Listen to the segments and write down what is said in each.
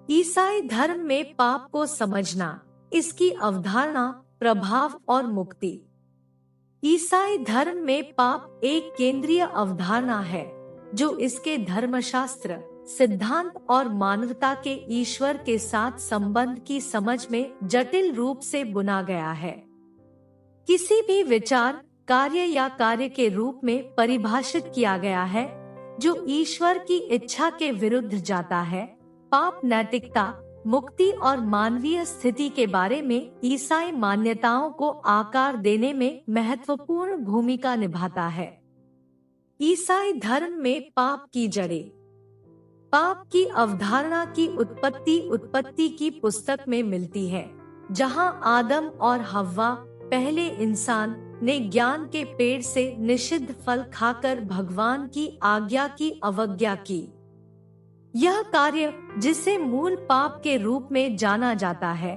ईसाई धर्म में पाप को समझना, इसकी अवधारणा, प्रभाव और मुक्ति। ईसाई धर्म में पाप एक केंद्रीय अवधारणा है जो इसके धर्मशास्त्र, सिद्धांत और मानवता के ईश्वर के साथ संबंध की समझ में जटिल रूप से बुना गया है। किसी भी विचार, कार्य या कार्य के रूप में परिभाषित किया गया है जो ईश्वर की इच्छा के विरुद्ध जाता है। पाप नैतिकता, मुक्ति और मानवीय स्थिति के बारे में ईसाई मान्यताओं को आकार देने में महत्वपूर्ण भूमिका निभाता है। ईसाई धर्म में पाप की जड़ें। पाप की अवधारणा की उत्पत्ति की पुस्तक में मिलती है, जहां आदम और हव्वा, पहले इंसान, ने ज्ञान के पेड़ से निषिद्ध फल खाकर भगवान की आज्ञा की अवज्ञा की। यह कार्य, जिसे मूल पाप के रूप में जाना जाता है,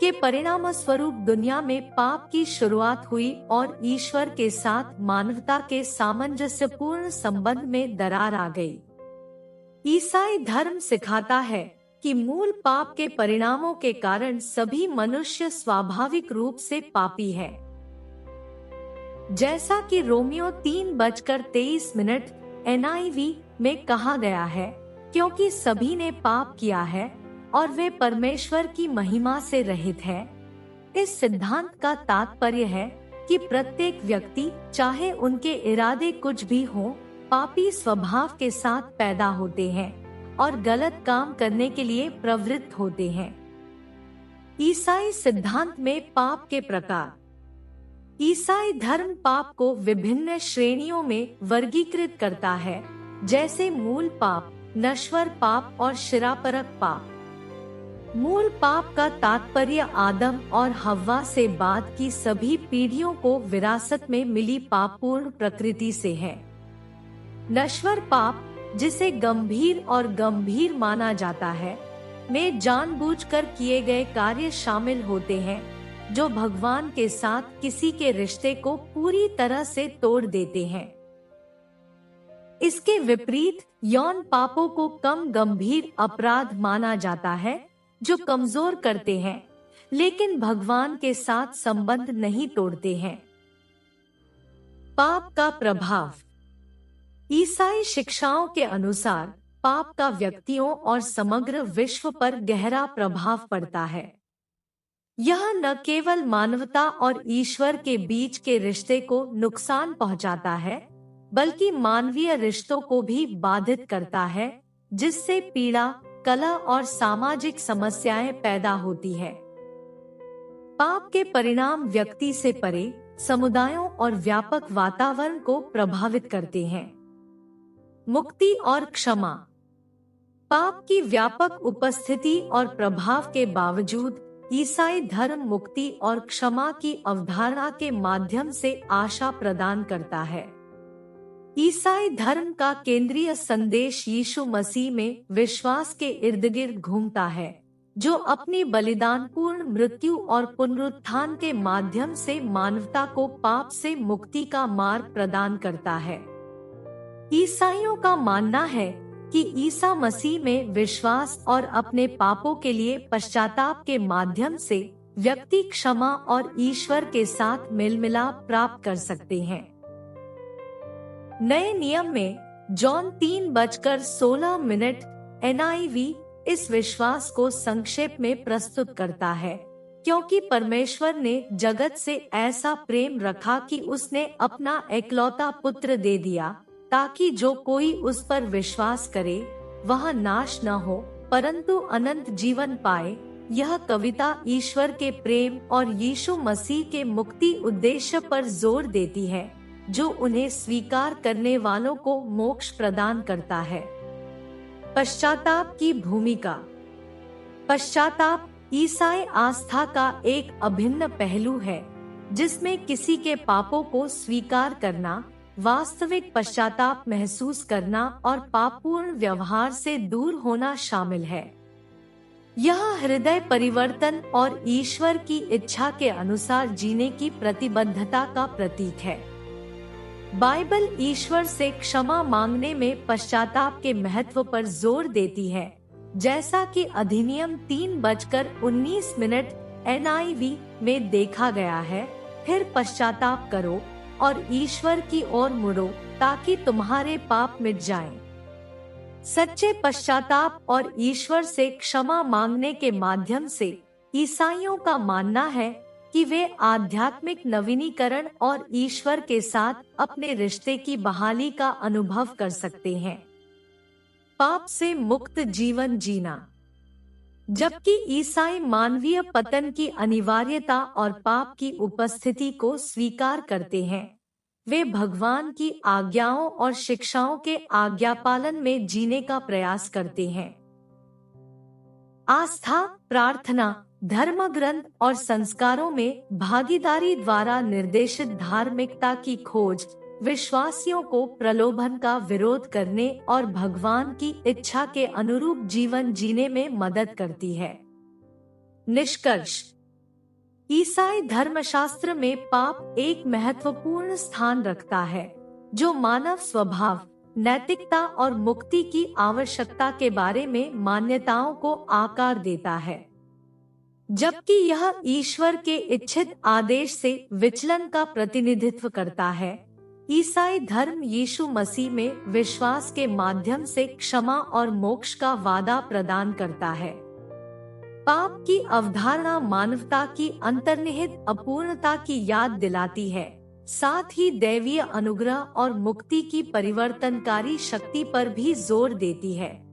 के परिणाम स्वरूप दुनिया में पाप की शुरुआत हुई और ईश्वर के साथ मानवता के सामंजस्यपूर्ण संबंध में दरार आ गई। ईसाई धर्म सिखाता है कि मूल पाप के परिणामों के कारण सभी मनुष्य स्वाभाविक रूप से पापी है। जैसा कि रोमियो 3:23 NIV में कहा गया है, क्योंकि सभी ने पाप किया है और वे परमेश्वर की महिमा से रहित है। इस सिद्धांत का तात्पर्य है कि प्रत्येक व्यक्ति, चाहे उनके इरादे कुछ भी हों, पापी स्वभाव के साथ पैदा होते हैं और गलत काम करने के लिए प्रवृत्त होते हैं। ईसाई सिद्धांत में पाप के प्रकार। ईसाई धर्म पाप को विभिन्न श्रेणियों में वर्गीकृत करता है, जैसे मूल पाप, नश्वर पाप और शिरापरक पाप। मूल पाप का तात्पर्य आदम और हव्वा से बाद की सभी पीढ़ियों को विरासत में मिली पापपूर्ण प्रकृति से है। नश्वर पाप, जिसे गंभीर माना जाता है, में जानबूझकर किए गए कार्य शामिल होते हैं जो भगवान के साथ किसी के रिश्ते को पूरी तरह से तोड़ देते हैं। इसके विपरीत यौन पापों को कम गंभीर अपराध माना जाता है, जो कमजोर करते हैं लेकिन भगवान के साथ संबंध नहीं तोड़ते हैं। पाप का प्रभाव। ईसाई शिक्षाओं के अनुसार पाप का व्यक्तियों और समग्र विश्व पर गहरा प्रभाव पड़ता है। यह न केवल मानवता और ईश्वर के बीच के रिश्ते को नुकसान पहुंचाता है, बल्कि मानवीय रिश्तों को भी बाधित करता है, जिससे पीड़ा, कलह और सामाजिक समस्याएं पैदा होती है। पाप के परिणाम व्यक्ति से परे, समुदायों और व्यापक वातावरण को प्रभावित करते हैं। मुक्ति और क्षमा। पाप की व्यापक उपस्थिति और प्रभाव के बावजूद ईसाई धर्म मुक्ति और क्षमा की अवधारणा के माध्यम से आशा प्रदान करता है। ईसाई धर्म का केंद्रीय संदेश यीशु मसीह में विश्वास के इर्द गिर्द घूमता है, जो अपनी बलिदान पूर्ण मृत्यु और पुनरुत्थान के माध्यम से मानवता को पाप से मुक्ति का मार्ग प्रदान करता है। ईसाइयों का मानना है कि ईसा मसीह में विश्वास और अपने पापों के लिए पश्चाताप के माध्यम से व्यक्ति क्षमा और ईश्वर के साथ मेलमिलाप प्राप्त कर सकते हैं। नए नियम में जॉन 3:16 NIV इस विश्वास को संक्षेप में प्रस्तुत करता है, क्योंकि परमेश्वर ने जगत से ऐसा प्रेम रखा कि उसने अपना एकलौता पुत्र दे दिया, ताकि जो कोई उस पर विश्वास करे वह नाश न हो परंतु अनंत जीवन पाए। यह कविता ईश्वर के प्रेम और यीशु मसीह के मुक्ति उद्देश्य पर जोर देती है, जो उन्हें स्वीकार करने वालों को मोक्ष प्रदान करता है। पश्चाताप की भूमिका। पश्चाताप ईसाई आस्था का एक अभिन्न पहलू है, जिसमें किसी के पापों को स्वीकार करना, वास्तविक पश्चाताप महसूस करना और पापपूर्ण व्यवहार से दूर होना शामिल है। यह हृदय परिवर्तन और ईश्वर की इच्छा के अनुसार जीने की प्रतिबद्धता का प्रतीक है। बाइबल ईश्वर से क्षमा मांगने में पश्चाताप के महत्व पर जोर देती है, जैसा कि अधिनियम 3:19 NIV में देखा गया है, फिर पश्चाताप करो और ईश्वर की ओर मुड़ो ताकि तुम्हारे पाप मिट जाएं। सच्चे पश्चाताप और ईश्वर से क्षमा मांगने के माध्यम से ईसाइयों का मानना है कि वे आध्यात्मिक नवीनीकरण और ईश्वर के साथ अपने रिश्ते की बहाली का अनुभव कर सकते हैं। पाप से मुक्त जीवन जीना। जबकि ईसाई मानवीय पतन की अनिवार्यता और पाप की उपस्थिति को स्वीकार करते हैं, वे भगवान की आज्ञाओं और शिक्षाओं के आज्ञापालन में जीने का प्रयास करते हैं। आस्था, प्रार्थना, धर्म ग्रंथ और संस्कारों में भागीदारी द्वारा निर्देशित धार्मिकता की खोज विश्वासियों को प्रलोभन का विरोध करने और भगवान की इच्छा के अनुरूप जीवन जीने में मदद करती है। निष्कर्ष: ईसाई धर्मशास्त्र में पाप एक महत्वपूर्ण स्थान रखता है, जो मानव स्वभाव, नैतिकता और मुक्ति की आवश्यकता के बारे में मान्यताओं को आकार देता है। जबकि यह ईश्वर के इच्छित आदेश से विचलन का प्रतिनिधित्व करता है, ईसाई धर्म यीशु मसीह में विश्वास के माध्यम से क्षमा और मोक्ष का वादा प्रदान करता है। पाप की अवधारणा मानवता की अंतर्निहित अपूर्णता की याद दिलाती है, साथ ही दैवीय अनुग्रह और मुक्ति की परिवर्तनकारी शक्ति पर भी जोर देती है।